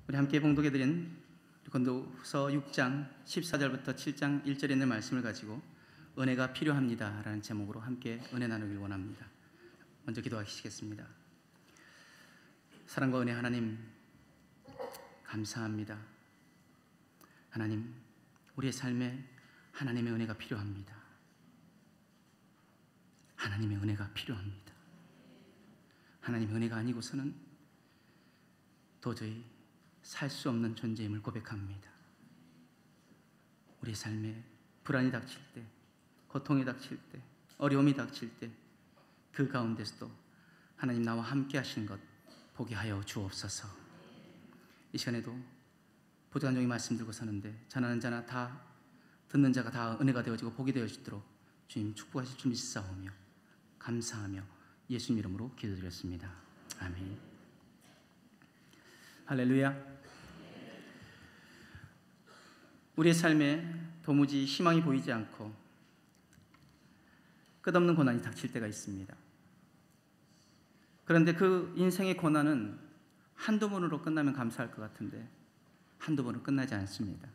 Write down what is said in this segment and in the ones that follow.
우리 함께 봉독해드린 고린도후서 6장 14절부터 7장 1절에 있는 말씀을 가지고 은혜가 필요합니다 라는 제목으로 함께 은혜 나누길 원합니다. 먼저 기도하시겠습니다. 사랑과 은혜 하나님, 감사합니다. 하나님, 우리의 삶에 하나님의 은혜가 필요합니다. 하나님의 은혜가 필요합니다. 하나님의 은혜가 아니고서는 도저히 살 수 없는 존재임을 고백합니다. 우리의 삶에 불안이 닥칠 때, 고통이 닥칠 때, 어려움이 닥칠 때, 그 가운데서도 하나님 나와 함께 하시는 것 보게 하여 주옵소서. 이 시간에도 부족한 종이 말씀 들고 서는데 전하는 자나 다 듣는 자가 다 은혜가 되어지고 복이 되어지도록 주님 축복하실 줄 믿사오며 감사하며 예수님 이름으로 기도드렸습니다. 아멘. 할렐루야. 우리의 삶에 도무지 희망이 보이지 않고 끝없는 고난이 닥칠 때가 있습니다. 그런데 그 인생의 고난은 한두 번으로 끝나면 감사할 것 같은데 한두 번은 끝나지 않습니다.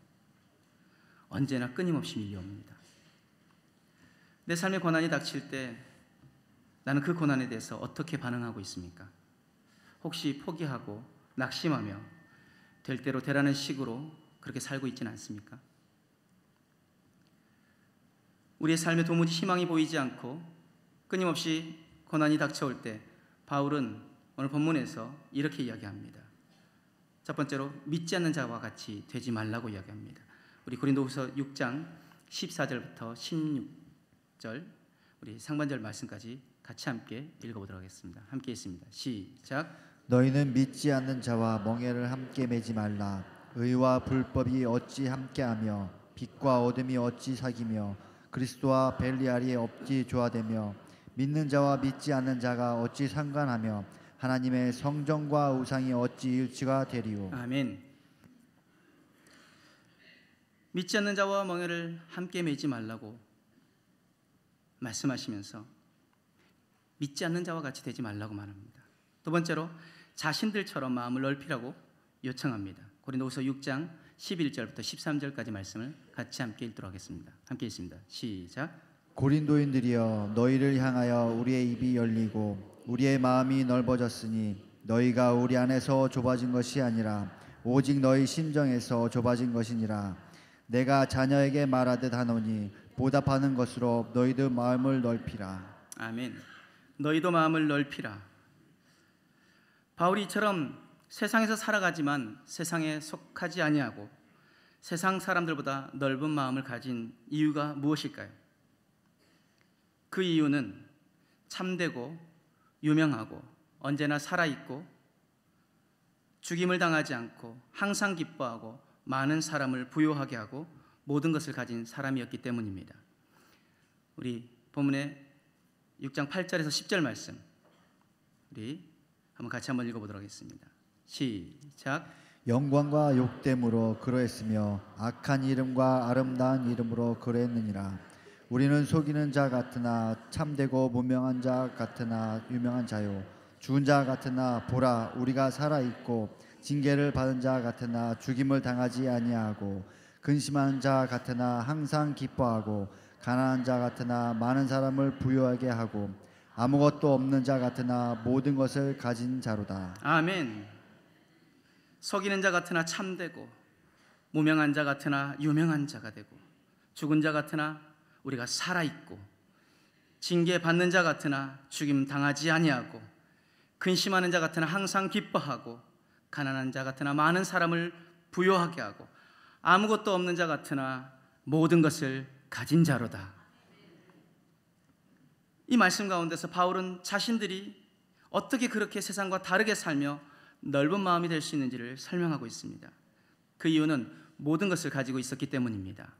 언제나 끊임없이 밀려옵니다. 내 삶의 고난이 닥칠 때 나는 그 고난에 대해서 어떻게 반응하고 있습니까? 혹시 포기하고 낙심하며 될 대로 되라는 식으로 그렇게 살고 있지는 않습니까? 우리의 삶에 도무지 희망이 보이지 않고 끊임없이 고난이 닥쳐올 때 바울은 오늘 본문에서 이렇게 이야기합니다. 첫 번째로 믿지 않는 자와 같이 되지 말라고 이야기합니다. 우리 고린도후서 6장 14절부터 16절 우리 상반절 말씀까지 같이 함께 읽어보도록 하겠습니다. 함께 있습니다. 시작. 너희는 믿지 않는 자와 멍에를 함께 매지 말라. 의와 불법이 어찌 함께하며 빛과 어둠이 어찌 사귀며 그리스도와 벨리알이 어찌 조화되며 믿는 자와 믿지 않는 자가 어찌 상관하며 하나님의 성전과 우상이 어찌 일치가 되리요. 아멘. 믿지 않는 자와 멍에를 함께 매지 말라고 말씀하시면서 믿지 않는 자와 같이 되지 말라고 말합니다. 두 번째로 자신들처럼 마음을 넓히라고 요청합니다. 고린도후서 6장 11절부터 13절까지 말씀을 같이 함께 읽도록 하겠습니다. 함께 읽습니다. 시작. 고린도인들이여, 너희를 향하여 우리의 입이 열리고 우리의 마음이 넓어졌으니 너희가 우리 안에서 좁아진 것이 아니라 오직 너희 심정에서 좁아진 것이니라. 내가 자녀에게 말하듯 하노니 보답하는 것으로 너희도 마음을 넓히라. 아멘. 너희도 마음을 넓히라. 바울이 이처럼 세상에서 살아가지만 세상에 속하지 아니하고 세상 사람들보다 넓은 마음을 가진 이유가 무엇일까요? 그 이유는 참되고 유명하고 언제나 살아있고 죽임을 당하지 않고 항상 기뻐하고 많은 사람을 부요하게 하고 모든 것을 가진 사람이었기 때문입니다. 우리 본문의 6장 8절에서 10절 말씀 우리 한번 같이 한번 읽어보도록 하겠습니다. 시작. 영광과 욕됨으로 그러했으며 악한 이름과 아름다운 이름으로 그러했느니라. 우리는 속이는 자 같으나 참되고 무명한 자 같으나 유명한 자요, 죽은 자 같으나 보라 우리가 살아있고 징계를 받은 자 같으나 죽임을 당하지 아니하고 근심하는 자 같으나 항상 기뻐하고 가난한 자 같으나 많은 사람을 부유하게 하고 아무것도 없는 자 같으나 모든 것을 가진 자로다. 아멘. 속이는 자 같으나 참되고 무명한 자 같으나 유명한 자가 되고 죽은 자 같으나 우리가 살아있고 징계받는 자 같으나 죽임 당하지 아니하고 근심하는 자 같으나 항상 기뻐하고 가난한 자 같으나 많은 사람을 부요하게 하고 아무것도 없는 자 같으나 모든 것을 가진 자로다. 이 말씀 가운데서 바울은 자신들이 어떻게 그렇게 세상과 다르게 살며 넓은 마음이 될 수 있는지를 설명하고 있습니다. 그 이유는 모든 것을 가지고 있었기 때문입니다.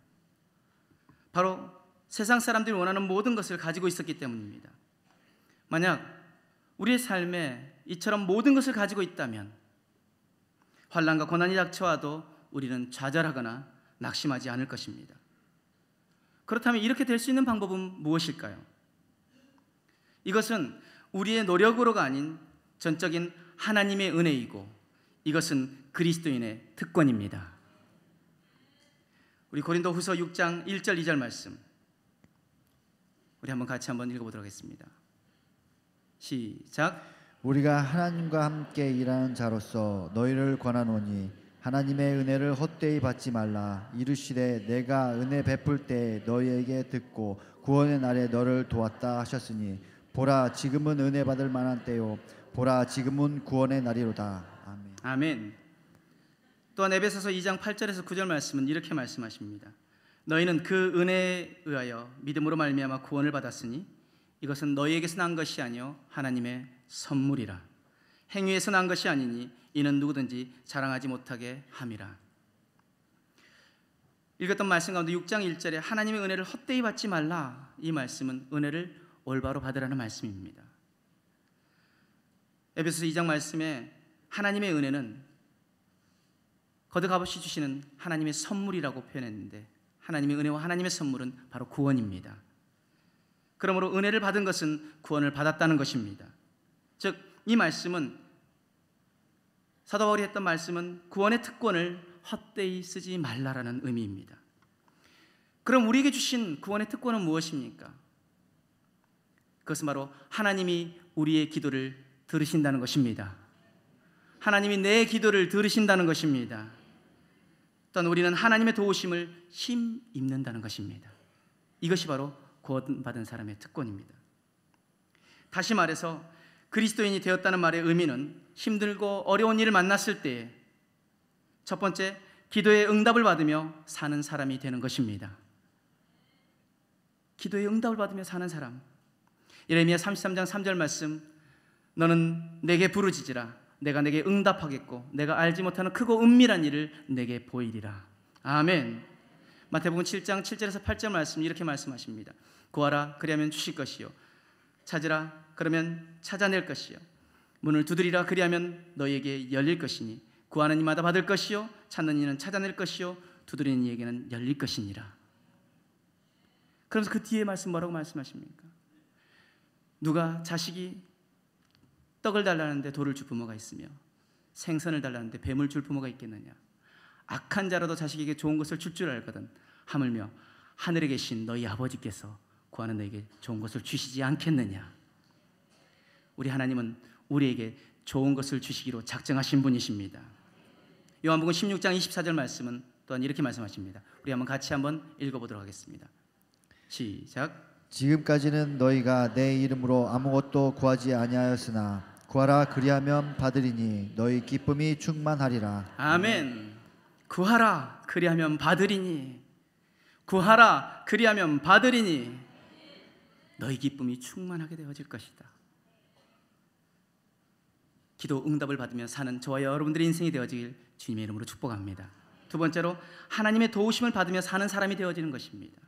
바로 세상 사람들이 원하는 모든 것을 가지고 있었기 때문입니다. 만약 우리의 삶에 이처럼 모든 것을 가지고 있다면 환난과 고난이 닥쳐와도 우리는 좌절하거나 낙심하지 않을 것입니다. 그렇다면 이렇게 될 수 있는 방법은 무엇일까요? 이것은 우리의 노력으로가 아닌 전적인 하나님의 은혜이고 이것은 그리스도인의 특권입니다. 우리 고린도후서 6장 1절 2절 말씀 우리 한번 같이 한번 읽어보도록 하겠습니다. 시작. 우리가 하나님과 함께 일하는 자로서 너희를 권하노니 하나님의 은혜를 헛되이 받지 말라. 이르시되 내가 은혜 베풀 때 너희에게 듣고 구원의 날에 너를 도왔다 하셨으니 보라 지금은 은혜 받을 만한 때요 보라 지금은 구원의 날이로다. 아멘. 아멘. 또한 에베소서 2장 8절에서 9절 말씀은 이렇게 말씀하십니다. 너희는 그 은혜에 의하여 믿음으로 말미암아 구원을 받았으니 이것은 너희에게서 난 것이 아니요 하나님의 선물이라. 행위에서 난 것이 아니니 이는 누구든지 자랑하지 못하게 함이라. 읽었던 말씀 가운데 6장 1절에 하나님의 은혜를 헛되이 받지 말라, 이 말씀은 은혜를 올바로 받으라는 말씀입니다. 에베소서 2장 말씀에 하나님의 은혜는 거듭값없이 주시는 하나님의 선물이라고 표현했는데, 하나님의 은혜와 하나님의 선물은 바로 구원입니다. 그러므로 은혜를 받은 것은 구원을 받았다는 것입니다. 즉, 이 말씀은, 사도 바울이 했던 말씀은 구원의 특권을 헛되이 쓰지 말라라는 의미입니다. 그럼 우리에게 주신 구원의 특권은 무엇입니까? 그것은 바로 하나님이 우리의 기도를 들으신다는 것입니다. 하나님이 내 기도를 들으신다는 것입니다. 또한 우리는 하나님의 도우심을 힘입는다는 것입니다. 이것이 바로 구원받은 사람의 특권입니다. 다시 말해서 그리스도인이 되었다는 말의 의미는 힘들고 어려운 일을 만났을 때에 첫 번째, 기도의 응답을 받으며 사는 사람이 되는 것입니다. 기도의 응답을 받으며 사는 사람. 예레미야 33장 3절 말씀, 너는 내게 부르짖으라. 내가 내게 응답하겠고 내가 알지 못하는 크고 은밀한 일을 내게 보이리라. 아멘. 마태복음 7장 7절에서 8절 말씀 이렇게 말씀하십니다. 구하라 그리하면 주실 것이요 찾으라 그러면 찾아낼 것이요 문을 두드리라 그리하면 너희에게 열릴 것이니 구하는 이마다 받을 것이요 찾는 이는 찾아낼 것이요 두드리는 이에게는 열릴 것이니라. 그러면서 그 뒤에 말씀 뭐라고 말씀하십니까? 누가 자식이 떡을 달라는데 돌을 줄 부모가 있으며 생선을 달라는데 뱀을 줄 부모가 있겠느냐? 악한 자라도 자식에게 좋은 것을 줄 알거든 하물며 하늘에 계신 너희 아버지께서 구하는 너에게 좋은 것을 주시지 않겠느냐? 우리 하나님은 우리에게 좋은 것을 주시기로 작정하신 분이십니다. 요한복음 16장 24절 말씀은 또한 이렇게 말씀하십니다. 우리 같이 한번 읽어보도록 하겠습니다. 시작. 지금까지는 너희가 내 이름으로 아무것도 구하지 아니하였으나 구하라 그리하면 받으리니 너희 기쁨이 충만하리라. 아멘. 구하라 그리하면 받으리니, 구하라 그리하면 받으리니 너희 기쁨이 충만하게 되어질 것이다. 기도 응답을 받으며 사는 저와 여러분들의 인생이 되어지길 주님의 이름으로 축복합니다. 두 번째로, 하나님의 도우심을 받으며 사는 사람이 되어지는 것입니다.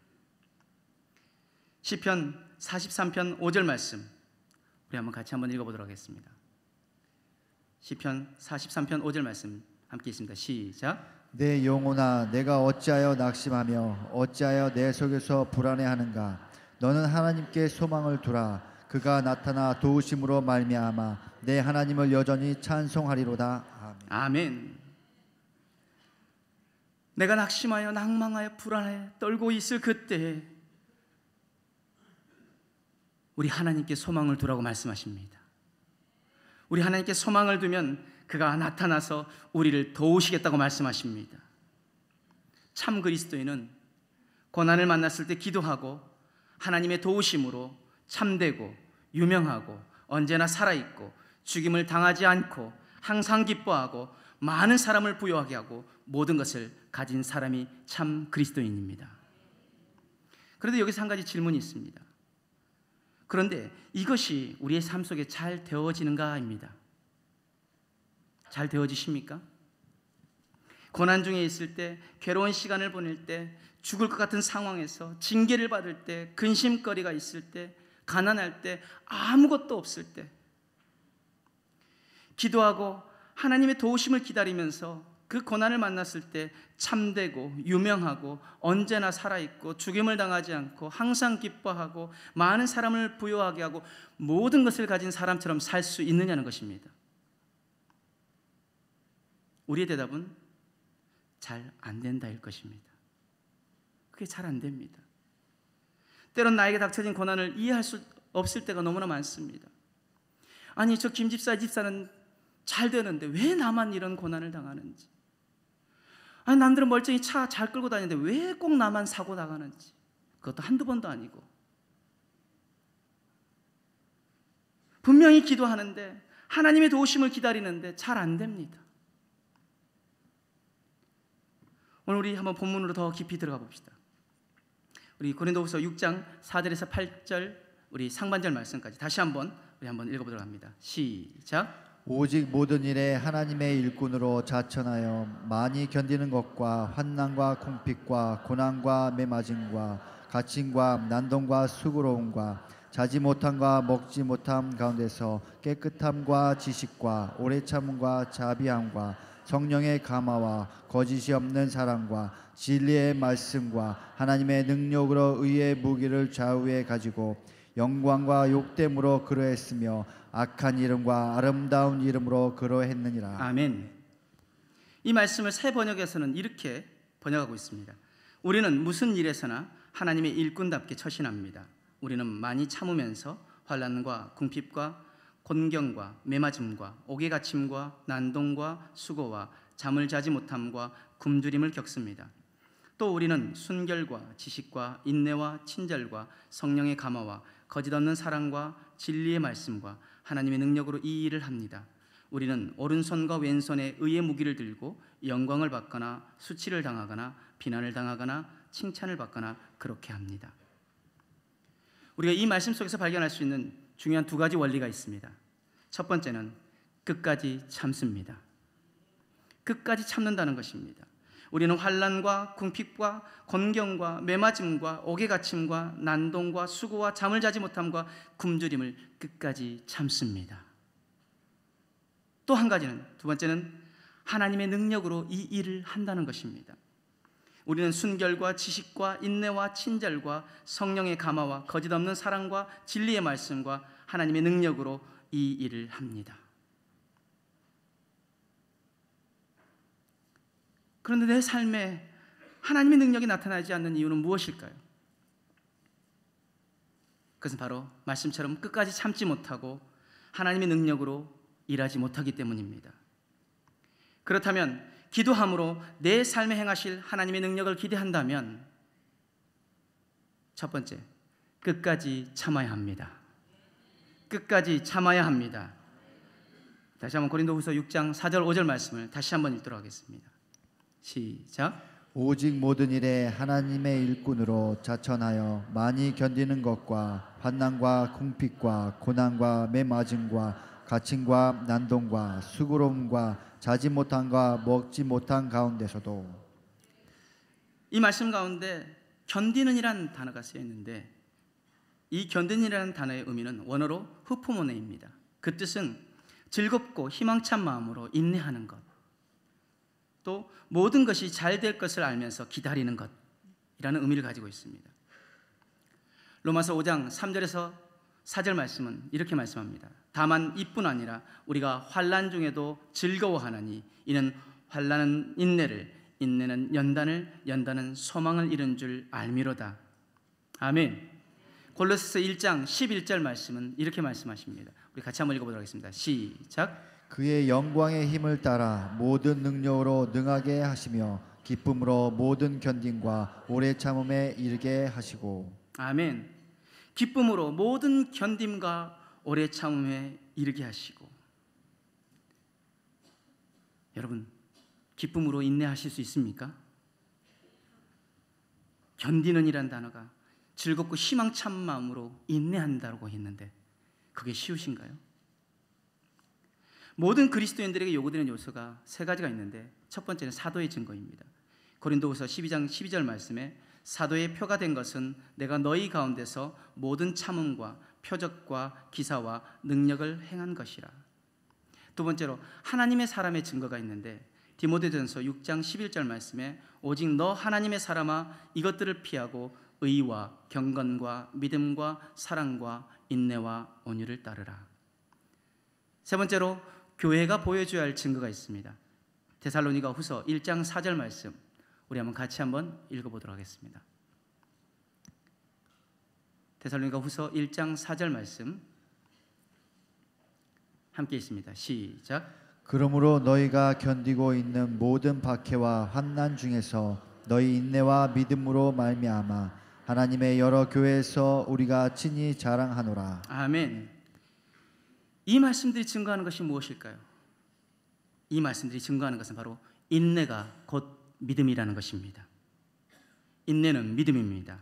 시편 43편 5절 말씀 우리 같이 한번 읽어보도록 하겠습니다. 시편 43편 5절 말씀 함께 있습니다. 시작. 내 영혼아 내가 어찌하여 낙심하며 어찌하여 내 속에서 불안해하는가? 너는 하나님께 소망을 두라. 그가 나타나 도우심으로 말미암아 내 하나님을 여전히 찬송하리로다. 아멘. 아멘. 내가 낙심하여 낭망하여 불안해 떨고 있을 그때에 우리 하나님께 소망을 두라고 말씀하십니다. 우리 하나님께 소망을 두면 그가 나타나서 우리를 도우시겠다고 말씀하십니다. 참 그리스도인은 고난을 만났을 때 기도하고 하나님의 도우심으로 참되고 유명하고 언제나 살아있고 죽임을 당하지 않고 항상 기뻐하고 많은 사람을 부유하게 하고 모든 것을 가진 사람이 참 그리스도인입니다. 그런데 여기서 한 가지 질문이 있습니다. 그런데 이것이 우리의 삶 속에 잘 되어지는가입니다. 잘 되어지십니까? 고난 중에 있을 때, 괴로운 시간을 보낼 때, 죽을 것 같은 상황에서 징계를 받을 때, 근심거리가 있을 때, 가난할 때, 아무것도 없을 때 기도하고 하나님의 도우심을 기다리면서 그 고난을 만났을 때 참되고 유명하고 언제나 살아있고 죽임을 당하지 않고 항상 기뻐하고 많은 사람을 부유하게 하고 모든 것을 가진 사람처럼 살 수 있느냐는 것입니다. 우리의 대답은 잘 안 된다일 것입니다. 그게 잘 안 됩니다. 때론 나에게 닥쳐진 고난을 이해할 수 없을 때가 너무나 많습니다. 아니, 저 김 집사, 집사는 잘 되는데 왜 나만 이런 고난을 당하는지, 아니, 남들은 멀쩡히 차 잘 끌고 다니는데 왜 꼭 나만 사고 나가는지, 그것도 한두 번도 아니고. 분명히 기도하는데, 하나님의 도우심을 기다리는데 잘 안 됩니다. 오늘 우리 한번 본문으로 더 깊이 들어가 봅시다. 우리 고린도후서 6장 4절에서 8절, 우리 상반절 말씀까지 다시 한번 우리 한번 읽어보도록 합니다. 시작. 오직 모든 일에 하나님의 일꾼으로 자천하여 많이 견디는 것과 환난과 궁핍과 고난과 매맞음과 갇힘과 난동과 수고로움과 자지 못함과 먹지 못함 가운데서 깨끗함과 지식과 오래 참음과 자비함과 성령의 감화와 거짓이 없는 사랑과 진리의 말씀과 하나님의 능력으로 의의 무기를 좌우에 가지고 영광과 욕됨으로 그러했으며 악한 이름과 아름다운 이름으로 그러했느니라. 아멘. 이 말씀을 새 번역에서는 이렇게 번역하고 있습니다. 우리는 무슨 일에서나 하나님의 일꾼답게 처신합니다. 우리는 많이 참으면서 환난과 궁핍과 곤경과 매맞음과 옥에 갇힘과 난동과 수고와 잠을 자지 못함과 굶주림을 겪습니다. 또 우리는 순결과 지식과 인내와 친절과 성령의 감화와 거짓 없는 사랑과 진리의 말씀과 하나님의 능력으로 이 일을 합니다. 우리는 오른손과 왼손에 의의 무기를 들고 영광을 받거나 수치를 당하거나 비난을 당하거나 칭찬을 받거나 그렇게 합니다. 우리가 이 말씀 속에서 발견할 수 있는 중요한 두 가지 원리가 있습니다. 첫 번째는 끝까지 참습니다. 끝까지 참는다는 것입니다. 우리는 환난과 궁핍과 곤경과 매맞음과 옥에 갇힘과 난동과 수고와 잠을 자지 못함과 굶주림을 끝까지 참습니다. 또 한 가지는, 두 번째는 하나님의 능력으로 이 일을 한다는 것입니다. 우리는 순결과 지식과 인내와 친절과 성령의 감화와 거짓 없는 사랑과 진리의 말씀과 하나님의 능력으로 이 일을 합니다. 그런데 내 삶에 하나님의 능력이 나타나지 않는 이유는 무엇일까요? 그것은 바로 말씀처럼 끝까지 참지 못하고 하나님의 능력으로 일하지 못하기 때문입니다. 그렇다면 기도함으로 내 삶에 행하실 하나님의 능력을 기대한다면 첫 번째, 끝까지 참아야 합니다. 끝까지 참아야 합니다. 다시 한번 고린도후서 6장 4절 5절 말씀을 다시 한번 읽도록 하겠습니다. 시작. 오직 모든 일에 하나님의 일꾼으로 자천하여 많이 견디는 것과 환난과 궁핍과 고난과 매맞음과 갇힘과 난동과 수고로움과 자지 못함과 먹지 못한 가운데서도. 이 말씀 가운데 견디는이라는 단어가 쓰여 있는데, 이 견디는이라는 단어의 의미는 원어로 후포모네입니다. 그 뜻은 즐겁고 희망찬 마음으로 인내하는 것, 또 모든 것이 잘 될 것을 알면서 기다리는 것이라는 의미를 가지고 있습니다. 로마서 5장 3절에서 4절 말씀은 이렇게 말씀합니다. 다만 이뿐 아니라 우리가 환난 중에도 즐거워하나니 이는 환난은 인내를, 인내는 연단을, 연단은 소망을 이룬 줄 알미로다. 아멘. 골로새서 1장 11절 말씀은 이렇게 말씀하십니다. 우리 같이 한번 읽어보도록 하겠습니다. 시작. 그의 영광의 힘을 따라 모든 능력으로 능하게 하시며 기쁨으로 모든 견딤과 오래 참음에 이르게 하시고. 아멘. 기쁨으로 모든 견딤과 오래 참음에 이르게 하시고. 여러분, 기쁨으로 인내하실 수 있습니까? 견디는 이란 단어가 즐겁고 희망찬 마음으로 인내한다고 했는데 그게 쉬우신가요? 모든 그리스도인들에게 요구되는 요소가 세 가지가 있는데, 첫 번째는 사도의 증거입니다. 고린도후서 12장 12절 말씀에 사도의 표가 된 것은 내가 너희 가운데서 모든 참음과 표적과 기사와 능력을 행한 것이라. 두 번째로 하나님의 사람의 증거가 있는데, 디모데전서 6장 11절 말씀에 오직 너 하나님의 사람아 이것들을 피하고 의와 경건과 믿음과 사랑과 인내와 온유를 따르라. 세 번째로 교회가 보여줘야 할 증거가 있습니다. 데살로니가 후서 1장 4절 말씀 우리 한번 같이 한번 읽어보도록 하겠습니다. 데살로니가 후서 1장 4절 말씀 함께 있습니다. 시작. 그러므로 너희가 견디고 있는 모든 박해와 환난 중에서 너희 인내와 믿음으로 말미암아 하나님의 여러 교회에서 우리가 친히 자랑하노라. 아멘. 이 말씀들이 증거하는 것이 무엇일까요? 이 말씀들이 증거하는 것은 바로 인내가 곧 믿음이라는 것입니다. 인내는 믿음입니다.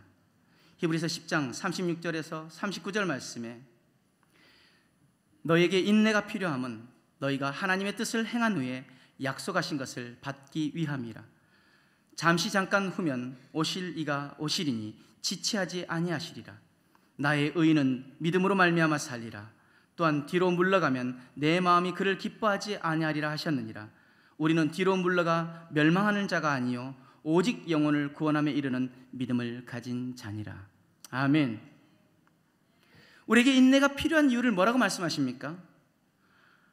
히브리서 10장 36절에서 39절 말씀에 너에게 인내가 필요함은 너희가 하나님의 뜻을 행한 후에 약속하신 것을 받기 위함이라. 잠시 잠깐 후면 오실 이가 오시리니 지체하지 아니하시리라. 나의 의인은 믿음으로 말미암아 살리라. 또한 뒤로 물러가면 내 마음이 그를 기뻐하지 아니하리라 하셨느니라. 우리는 뒤로 물러가 멸망하는 자가 아니요 오직 영혼을 구원함에 이르는 믿음을 가진 자니라. 아멘. 우리에게 인내가 필요한 이유를 뭐라고 말씀하십니까?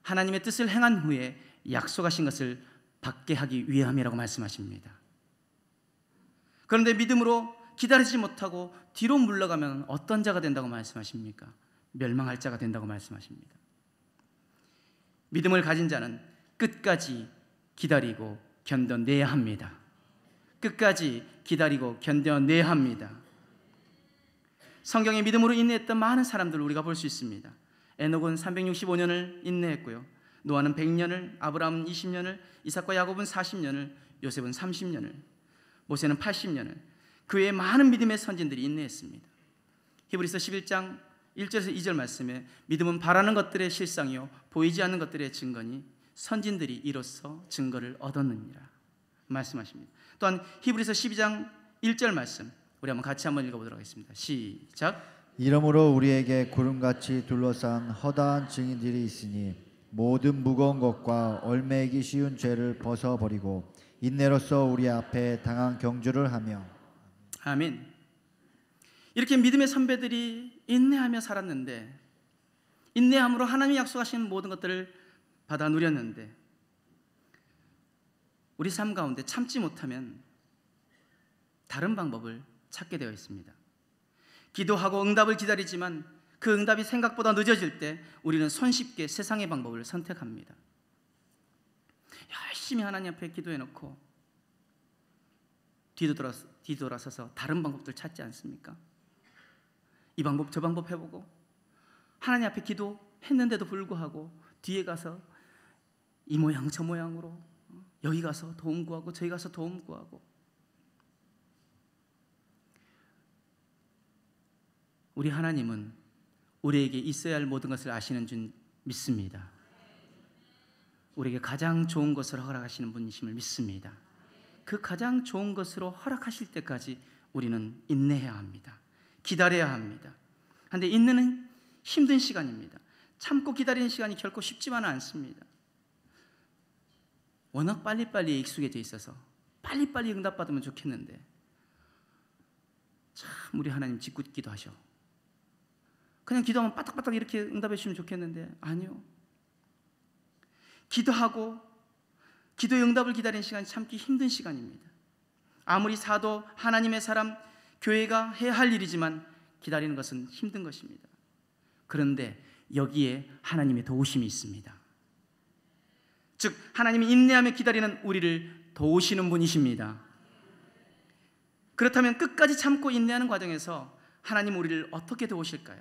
하나님의 뜻을 행한 후에 약속하신 것을 받게 하기 위함이라고 말씀하십니다. 그런데 믿음으로 기다리지 못하고 뒤로 물러가면 어떤 자가 된다고 말씀하십니까? 멸망할 자가 된다고 말씀하십니다. 믿음을 가진 자는 끝까지 기다리고 견뎌내야 합니다. 끝까지 기다리고 견뎌내야 합니다. 성경에 믿음으로 인내했던 많은 사람들을 우리가 볼 수 있습니다. 에녹은 365년을 인내했고요. 노아는 100년을, 아브라함은 20년을, 이삭과 야곱은 40년을, 요셉은 30년을, 모세는 80년을, 그 외에 많은 믿음의 선진들이 인내했습니다. 히브리서 11장 1절에서 2절 말씀에 믿음은 바라는 것들의 실상이요 보이지 않는 것들의 증거니 선진들이 이로써 증거를 얻었느니라 말씀하십니다. 또한 히브리서 12장 1절 말씀 우리 한번 같이 한번 읽어보도록 하겠습니다. 시작. 이러므로 우리에게 구름같이 둘러싼 허다한 증인들이 있으니 모든 무거운 것과 얽매이기 쉬운 죄를 벗어버리고 인내로써 우리 앞에 당한 경주를 하며. 아멘. 이렇게 믿음의 선배들이 인내하며 살았는데 인내함으로 하나님이 약속하신 모든 것들을 받아 누렸는데 우리 삶 가운데 참지 못하면 다른 방법을 찾게 되어 있습니다. 기도하고 응답을 기다리지만 그 응답이 생각보다 늦어질 때 우리는 손쉽게 세상의 방법을 선택합니다. 열심히 하나님 앞에 기도해놓고 뒤돌아서서 다른 방법들 찾지 않습니까? 이 방법 저 방법 해보고 하나님 앞에 기도했는데도 불구하고 뒤에 가서 이 모양 저 모양으로 여기 가서 도움 구하고 저기 가서 도움 구하고. 우리 하나님은 우리에게 있어야 할 모든 것을 아시는 줄 믿습니다. 우리에게 가장 좋은 것을 허락하시는 분이심을 믿습니다. 그 가장 좋은 것으로 허락하실 때까지 우리는 인내해야 합니다. 기다려야 합니다. 그런데 인내는 힘든 시간입니다. 참고 기다리는 시간이 결코 쉽지만은 않습니다. 워낙 빨리빨리 익숙해져 있어서 빨리빨리 응답받으면 좋겠는데 참 우리 하나님 짓궂기도 하셔. 그냥 기도하면 빠딱빠딱 이렇게 응답해 주시면 좋겠는데 아니요. 기도하고 기도의 응답을 기다리는 시간이 참기 힘든 시간입니다. 아무리 사도 하나님의 사람 교회가 해야 할 일이지만 기다리는 것은 힘든 것입니다. 그런데 여기에 하나님의 도우심이 있습니다. 즉 하나님이 인내하며 기다리는 우리를 도우시는 분이십니다. 그렇다면 끝까지 참고 인내하는 과정에서 하나님 우리를 어떻게 도우실까요?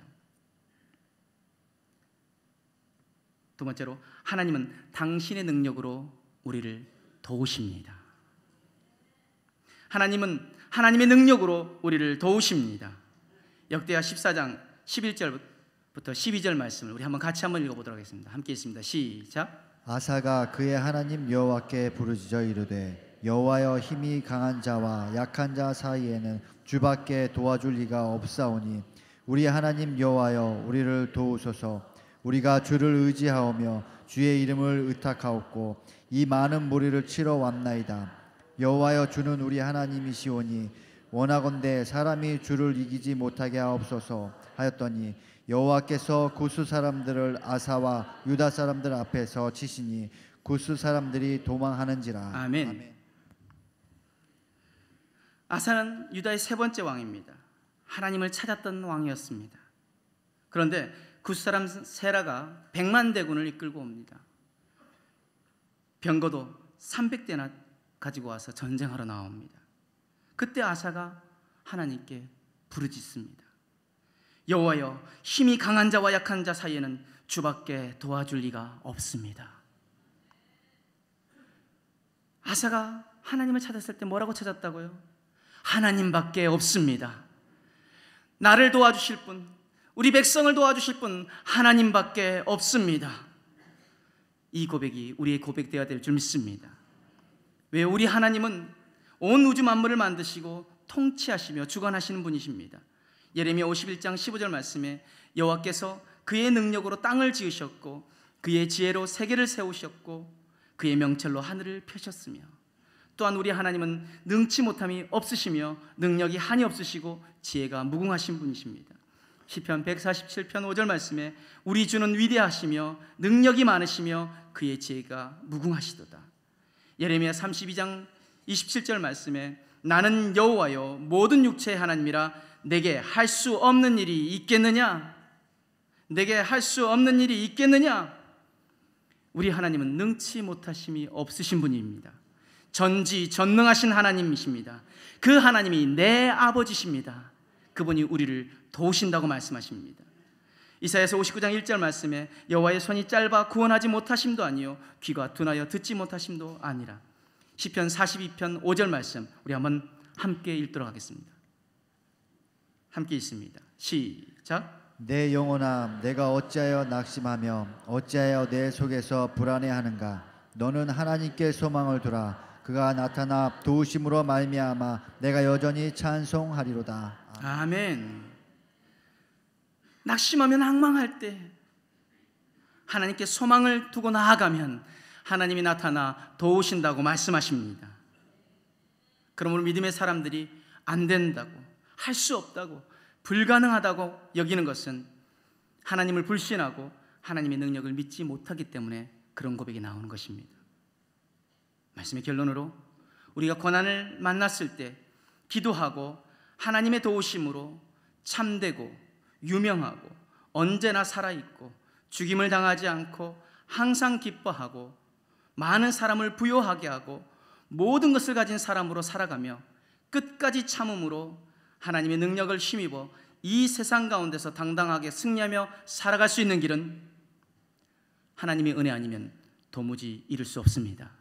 두 번째로 하나님은 당신의 능력으로 우리를 도우십니다. 하나님은 하나님의 능력으로 우리를 도우십니다. 역대하 14장 11절부터 12절 말씀을 우리 한번 같이 한번 읽어보도록 하겠습니다. 함께 있습니다. 시작. 아사가 그의 하나님 여호와께 부르짖어 이르되 여호와여 힘이 강한 자와 약한 자 사이에는 주밖에 도와줄 리가 없사오니 우리 하나님 여호와여 우리를 도우소서. 우리가 주를 의지하오며 주의 이름을 의탁하옵고 이 많은 무리를 치러 왔나이다. 여호와여 주는 우리 하나님이시오니 원하건대 사람이 주를 이기지 못하게 하옵소서 하였더니 여호와께서 구스 사람들을 아사와 유다 사람들 앞에서 치시니 구스 사람들이 도망하는지라. 아멘. 아사는 유다의 세 번째 왕입니다. 하나님을 찾았던 왕이었습니다. 그런데 구스 사람 세라가 100만 대군을 이끌고 옵니다. 병거도 300대나 가지고 와서 전쟁하러 나옵니다. 그때 아사가 하나님께 부르짖습니다. 여호와여, 힘이 강한 자와 약한 자 사이에는 주밖에 도와줄 리가 없습니다. 아사가 하나님을 찾았을 때 뭐라고 찾았다고요? 하나님밖에 없습니다. 나를 도와주실 분, 우리 백성을 도와주실 분 하나님밖에 없습니다. 이 고백이 우리의 고백되어야 될 줄 믿습니다. 왜? 우리 하나님은 온 우주 만물을 만드시고 통치하시며 주관하시는 분이십니다. 예레미야 51장 15절 말씀에 여호와께서 그의 능력으로 땅을 지으셨고 그의 지혜로 세계를 세우셨고 그의 명철로 하늘을 펴셨으며, 또한 우리 하나님은 능치 못함이 없으시며 능력이 한이 없으시고 지혜가 무궁하신 분이십니다. 시편 147편 5절 말씀에 우리 주는 위대하시며 능력이 많으시며 그의 지혜가 무궁하시도다. 예레미야 32장 27절 말씀에 나는 여호와여 모든 육체의 하나님이라 내게 할 수 없는 일이 있겠느냐? 내게 할 수 없는 일이 있겠느냐? 우리 하나님은 능치 못하심이 없으신 분입니다. 전지전능하신 하나님이십니다. 그 하나님이 내 아버지십니다. 그분이 우리를 도우신다고 말씀하십니다. 이사야서 59장 1절 말씀에 여호와의 손이 짧아 구원하지 못하심도 아니요 귀가 둔하여 듣지 못하심도 아니라. 시편 42편 5절 말씀 우리 한번 함께 읽도록 하겠습니다. 함께 읽습니다. 시작. 내 영혼아, 내가 어찌하여 낙심하며 어찌하여 내 속에서 불안해하는가? 너는 하나님께 소망을 두라. 그가 나타나 도우심으로 말미암아 내가 여전히 찬송하리로다. 아멘. 낙심하면 항망할 때 하나님께 소망을 두고 나아가면 하나님이 나타나 도우신다고 말씀하십니다. 그러므로 믿음의 사람들이 안 된다고, 할 수 없다고, 불가능하다고 여기는 것은 하나님을 불신하고 하나님의 능력을 믿지 못하기 때문에 그런 고백이 나오는 것입니다. 말씀의 결론으로 우리가 고난을 만났을 때 기도하고 하나님의 도우심으로 참되고 유명하고 언제나 살아있고 죽임을 당하지 않고 항상 기뻐하고 많은 사람을 부요하게 하고 모든 것을 가진 사람으로 살아가며 끝까지 참음으로 하나님의 능력을 힘입어 이 세상 가운데서 당당하게 승리하며 살아갈 수 있는 길은 하나님의 은혜 아니면 도무지 이룰 수 없습니다.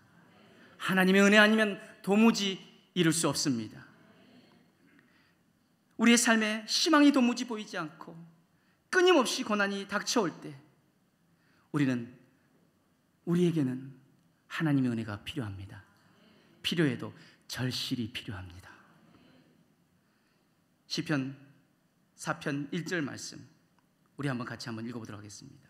하나님의 은혜 아니면 도무지 이룰 수 없습니다. 우리의 삶에 희망이 도무지 보이지 않고 끊임없이 고난이 닥쳐올 때 우리에게는 하나님의 은혜가 필요합니다. 필요해도 절실히 필요합니다. 시편 4편 1절 말씀 우리 같이 한번 읽어보도록 하겠습니다.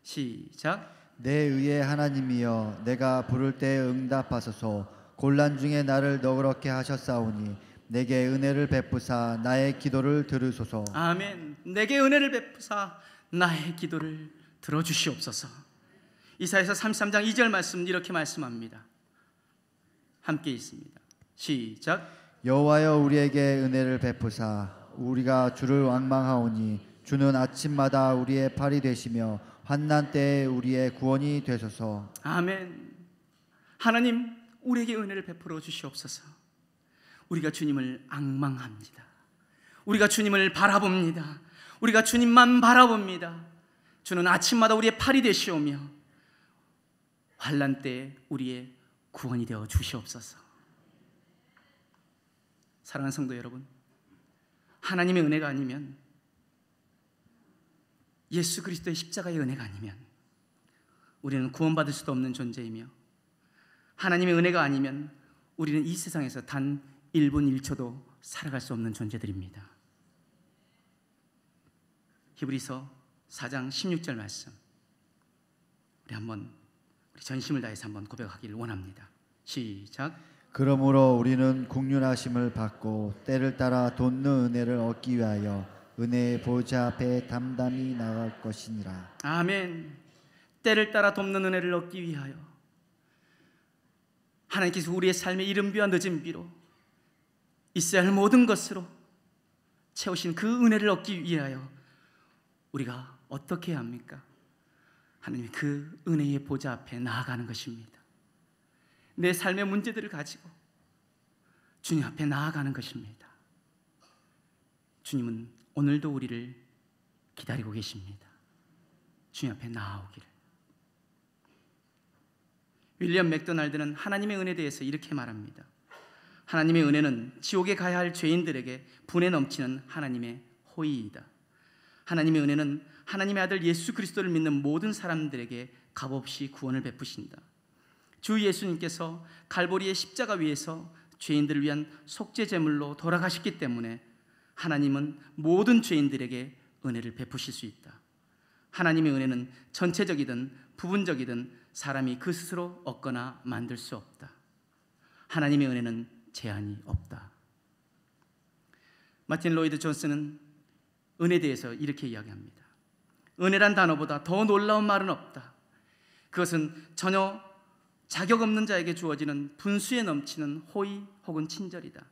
시작. 내 의의 하나님이여, 내가 부를 때 응답하소서. 곤란 중에 나를 너그럽게 하셨사오니 내게 은혜를 베푸사 나의 기도를 들으소서. 아멘. 내게 은혜를 베푸사 나의 기도를 들어주시옵소서. 이사야서 33장 2절 말씀 이렇게 말씀합니다. 함께 있습니다. 시작. 여호와여, 우리에게 은혜를 베푸사 우리가 주를 왕망하오니 주는 아침마다 우리의 팔이 되시며 환난 때에 우리의 구원이 되소서. 아멘. 하나님, 우리에게 은혜를 베풀어 주시옵소서. 우리가 주님을 앙망합니다. 우리가 주님을 바라봅니다. 우리가 주님만 바라봅니다. 주는 아침마다 우리의 팔이 되시오며 환난 때에 우리의 구원이 되어 주시옵소서. 사랑하는 성도 여러분, 하나님의 은혜가 아니면, 예수 그리스도의 십자가의 은혜가 아니면 우리는 구원받을 수도 없는 존재이며, 하나님의 은혜가 아니면 우리는 이 세상에서 단 1분 1초도 살아갈 수 없는 존재들입니다. 히브리서 4장 16절 말씀 우리 전심을 다해서 한번 고백하기를 원합니다. 시작. 그러므로 우리는 국률하심을 받고 때를 따라 돋는 은혜를 얻기 위하여 은혜의 보좌 앞에 담담히 나갈 것이니라. 아멘. 때를 따라 돕는 은혜를 얻기 위하여 하나님께서 우리의 삶의 이른 비와 늦은 비로 있어야 할 모든 것으로 채우신 그 은혜를 얻기 위하여 우리가 어떻게 해야 합니까? 하나님의 그 은혜의 보좌 앞에 나아가는 것입니다. 내 삶의 문제들을 가지고 주님 앞에 나아가는 것입니다. 주님은 오늘도 우리를 기다리고 계십니다. 주님 앞에 나아오기를. 윌리엄 맥도날드는 하나님의 은혜에 대해서 이렇게 말합니다. 하나님의 은혜는 지옥에 가야 할 죄인들에게 분에 넘치는 하나님의 호의이다. 하나님의 은혜는 하나님의 아들 예수 그리스도를 믿는 모든 사람들에게 값없이 구원을 베푸신다. 주 예수님께서 갈보리의 십자가 위에서 죄인들을 위한 속죄 제물로 돌아가셨기 때문에 하나님은 모든 죄인들에게 은혜를 베푸실 수 있다. 하나님의 은혜는 전체적이든 부분적이든 사람이 그 스스로 얻거나 만들 수 없다. 하나님의 은혜는 제한이 없다. 마틴 로이드 존스는 은혜에 대해서 이렇게 이야기합니다. 은혜란 단어보다 더 놀라운 말은 없다. 그것은 전혀 자격 없는 자에게 주어지는 분수에 넘치는 호의 혹은 친절이다.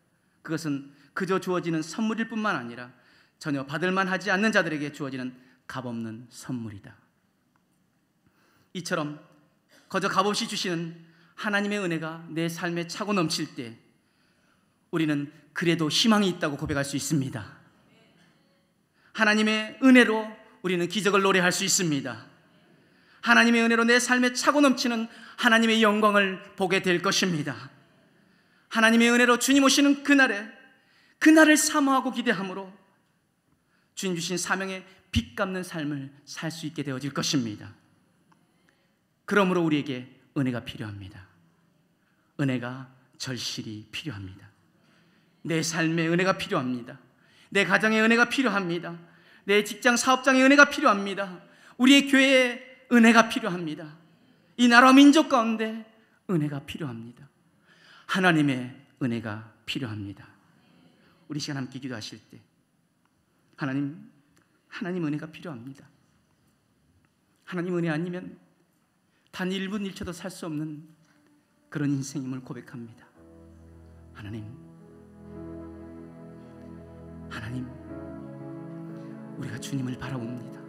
그것은 그저 주어지는 선물일 뿐만 아니라 전혀 받을만 하지 않는 자들에게 주어지는 값없는 선물이다. 이처럼 거저 값없이 주시는 하나님의 은혜가 내 삶에 차고 넘칠 때 우리는 그래도 희망이 있다고 고백할 수 있습니다. 하나님의 은혜로 우리는 기적을 노래할 수 있습니다. 하나님의 은혜로 내 삶에 차고 넘치는 하나님의 영광을 보게 될 것입니다. 하나님의 은혜로 주님 오시는 그날을 사모하고 기대함으로 주님 주신 사명의 빚 갚는 삶을 살 수 있게 되어질 것입니다. 그러므로 우리에게 은혜가 필요합니다. 은혜가 절실히 필요합니다. 내 삶에 은혜가 필요합니다. 내 가정에 은혜가 필요합니다. 내 직장 사업장에 은혜가 필요합니다. 우리의 교회에 은혜가 필요합니다. 이 나라 민족 가운데 은혜가 필요합니다. 하나님의 은혜가 필요합니다. 우리 시간 함께 기도하실 때 하나님 은혜가 필요합니다. 하나님 은혜 아니면 단 1분 1초도 살 수 없는 그런 인생임을 고백합니다. 하나님, 우리가 주님을 바라봅니다.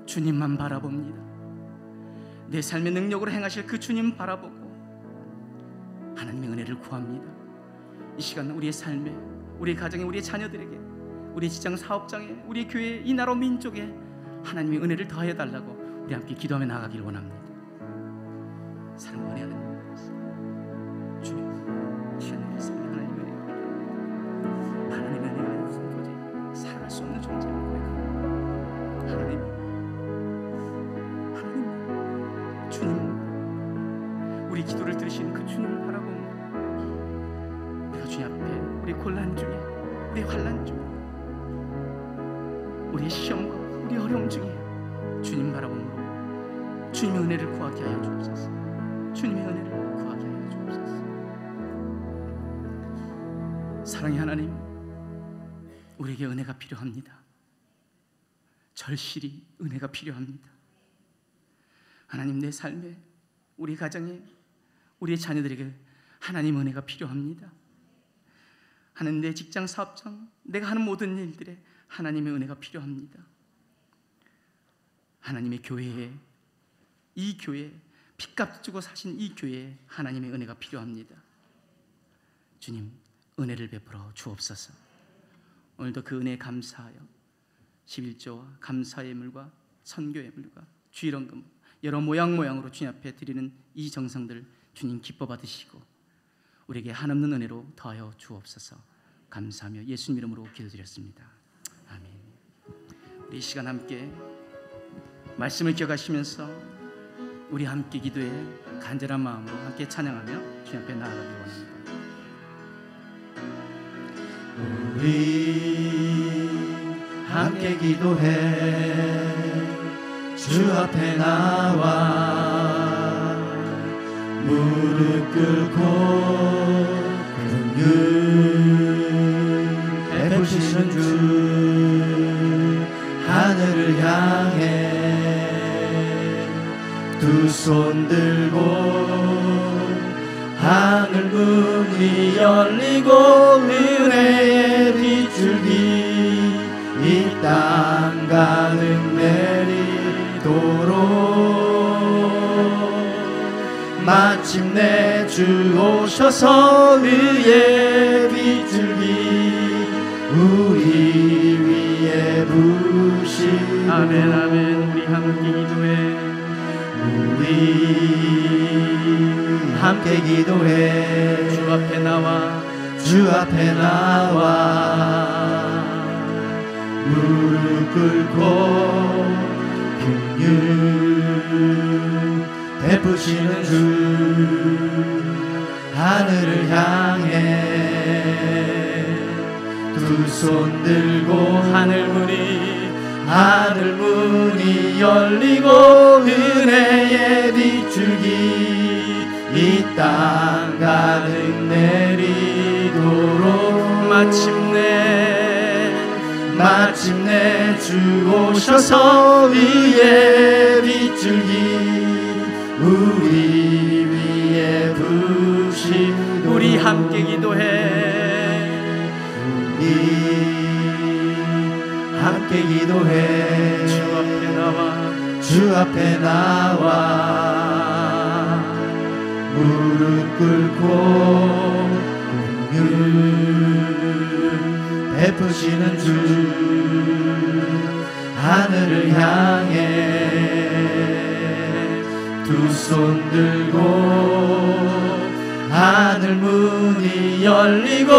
주님만 바라봅니다. 내 삶의 능력으로 행하실 그 주님 바라보고 하나님의 은혜를 구합니다. 이 시간 우리의 삶에, 우리의 가정에, 우리의 자녀들에게, 우리 직장 사업장에, 우리 교회, 이 나라 민족에 하나님의 은혜를 더하여 달라고 우리 함께 기도하며 나아가길 원합니다. 사랑과 은혜 하는 주님, 시간의 삶에 하나님의 은혜가 필요합니다. 하나님의 은혜가 아니고서 도저히 살아갈 수 없는 존재를 고백합니다. 하나님, 주님, 우리 기도를 들으시는 그 주님을 바라봅니다. 우리가 주님 앞에, 우리 곤란 중에, 우리 환난 중에, 우리의 시험과 우리 어려움 중에 주님 바라봄으로 주님의 은혜를 구하게 하여 주옵소서. 주님의 은혜를 구하게 하여 주옵소서. 사랑의 하나님, 우리에게 은혜가 필요합니다. 절실히 은혜가 필요합니다. 하나님, 내 삶에, 우리 가정에, 우리의 자녀들에게 하나님 은혜가 필요합니다. 하나님, 내 직장 사업장, 내가 하는 모든 일들에 하나님의 은혜가 필요합니다. 하나님의 교회에, 이 교회에, 핏값 주고 사신 이 교회에 하나님의 은혜가 필요합니다. 주님, 은혜를 베풀어 주옵소서. 오늘도 그 은혜에 감사하여 11조와 감사의 예물과 선교 예물과 주일원금 여러 모양으로 주님 앞에 드리는 이 정성들 주님 기뻐 받으시고 우리에게 한없는 은혜로 더하여 주옵소서. 감사하며 예수님 이름으로 기도드렸습니다. 아멘. 우리 이 시간 함께 말씀을 기억하시면서 우리 함께 기도해 간절한 마음으로 함께 찬양하며 주님 앞에 나아가길 원합니다. 우리 함께 기도해 주 앞에 나와 무릎 꿇고 긍휼 베푸시는 주 하늘을 향해 두 손 들고 하늘 문이 열리고 은혜의 빗줄기 이 땅 가득 내리도록 마침내 주 오셔서 의의 빗줄기 우리 위에 부시고 아멘 아멘. 우리 함께 기도해. 우리 함께 기도해. 주 앞에 나와 주 앞에 나와 무릎 꿇고 긍휼 베푸시는 주 하늘을 향해 두 손 들고 하늘 문이 열리고 은혜의 빗줄기 이 땅 가득 내리도록 마침내 주 오셔서 의의 빗줄기 우리 위에 부시도록 우리 함께 기도해. 우리 함께 기도해. 주 앞에 나와 무릎 꿇고 긍휼 베푸시는 주 하늘을 향해 두 손 들고 하늘 문이 열리고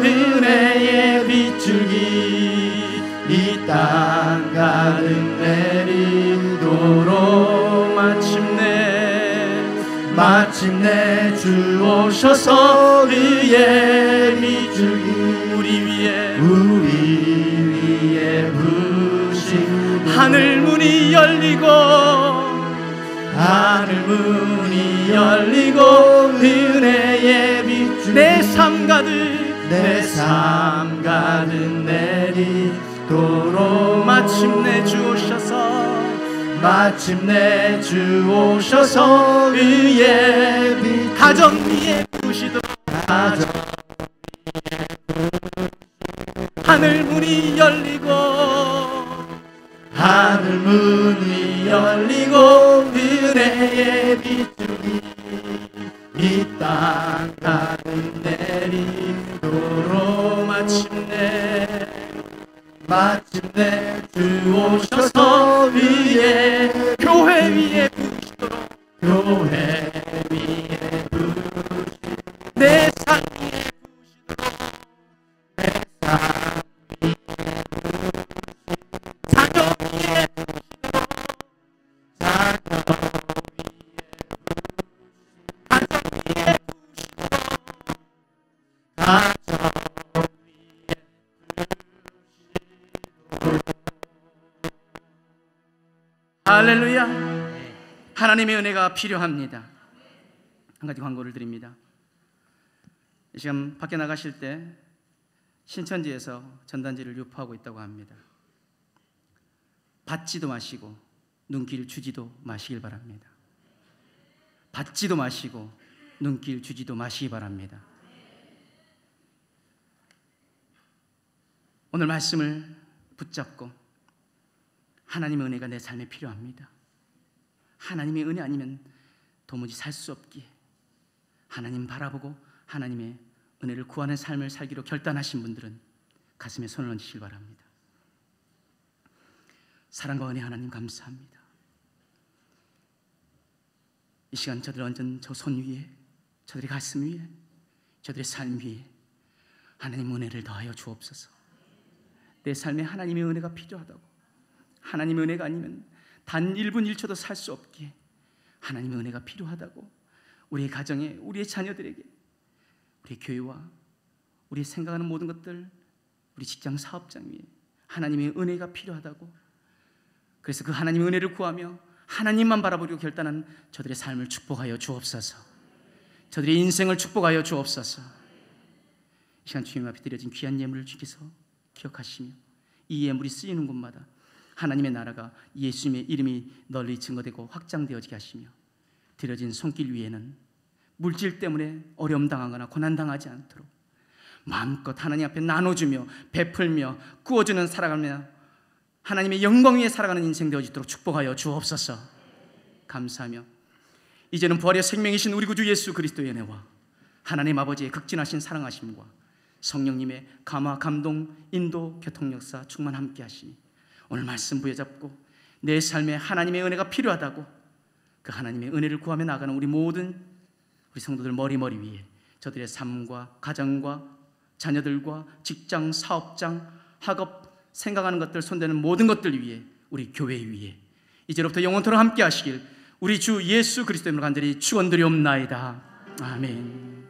은혜의 빗줄기 이 땅 가득 내리도록 마침내 주 오셔서 의의 빗줄기 우리 위에 부시고 하늘 문이 열리고 은혜의 빗줄기 내 삶 가득 내리도록 마침내 주 오셔서 의의 빛 가정 위에 부시도록 하늘 문이 열리고 은혜의 빗줄기 이 땅 가득 내리도록 마침내 주 오셔서 위에 교회 위에 부시도록 내 삶 위에 부시도록 사정 위에 할렐루야. 하나님의 은혜가 필요합니다. 한 가지 광고를 드립니다. 이 시간 밖에 나가실 때 신천지에서 전단지를 유포하고 있다고 합니다. 받지도 마시고 눈길 주지도 마시길 바랍니다. 받지도 마시고 눈길 주지도 마시기 바랍니다. 오늘 말씀을 붙잡고 하나님의 은혜가 내 삶에 필요합니다. 하나님의 은혜 아니면 도무지 살 수 없기에 하나님 바라보고 하나님의 은혜를 구하는 삶을 살기로 결단하신 분들은 가슴에 손을 얹으시기 바랍니다. 사랑과 은혜 하나님 감사합니다. 이 시간 저들 얹은 저 손 위에, 저들의 가슴 위에, 저들의 삶 위에 하나님 은혜를 더하여 주옵소서. 내 삶에 하나님의 은혜가 필요하다고, 하나님의 은혜가 아니면 단 1분 1초도 살 수 없기에 하나님의 은혜가 필요하다고, 우리의 가정에, 우리의 자녀들에게, 우리의 교회와 우리의 생각하는 모든 것들, 우리 직장 사업장 위에 하나님의 은혜가 필요하다고, 그래서 그 하나님의 은혜를 구하며 하나님만 바라보려고 결단한 저들의 삶을 축복하여 주옵소서. 저들의 인생을 축복하여 주옵소서. 이 시간 주님 앞에 드려진 귀한 예물을 주께서 기억하시며 이 예물이 쓰이는 곳마다 하나님의 나라가 예수님의 이름이 널리 증거되고 확장되어지게 하시며, 드려진 손길 위에는 물질 때문에 어려움 당하거나 고난 당하지 않도록 마음껏 하나님 앞에 나눠주며 베풀며 구워주는 살아가며 하나님의 영광 위에 살아가는 인생 되어지도록 축복하여 주옵소서. 감사하며 이제는 부활의 생명이신 우리 구주 예수 그리스도의 은혜와 하나님 아버지의 극진하신 사랑하심과 성령님의 감화, 감동, 인도, 교통 역사 충만 함께 하시니 오늘 말씀 부여잡고 내 삶에 하나님의 은혜가 필요하다고 그 하나님의 은혜를 구하며 나가는 우리 모든 우리 성도들 머리 위에 저들의 삶과 가정과 자녀들과 직장, 사업장, 학업, 생각하는 것들, 손대는 모든 것들 위에 우리 교회 위에 이제로부터 영원토록 함께 하시길 우리 주 예수 그리스도의 이름으로 간절히 축원드리옵나이다. 아멘.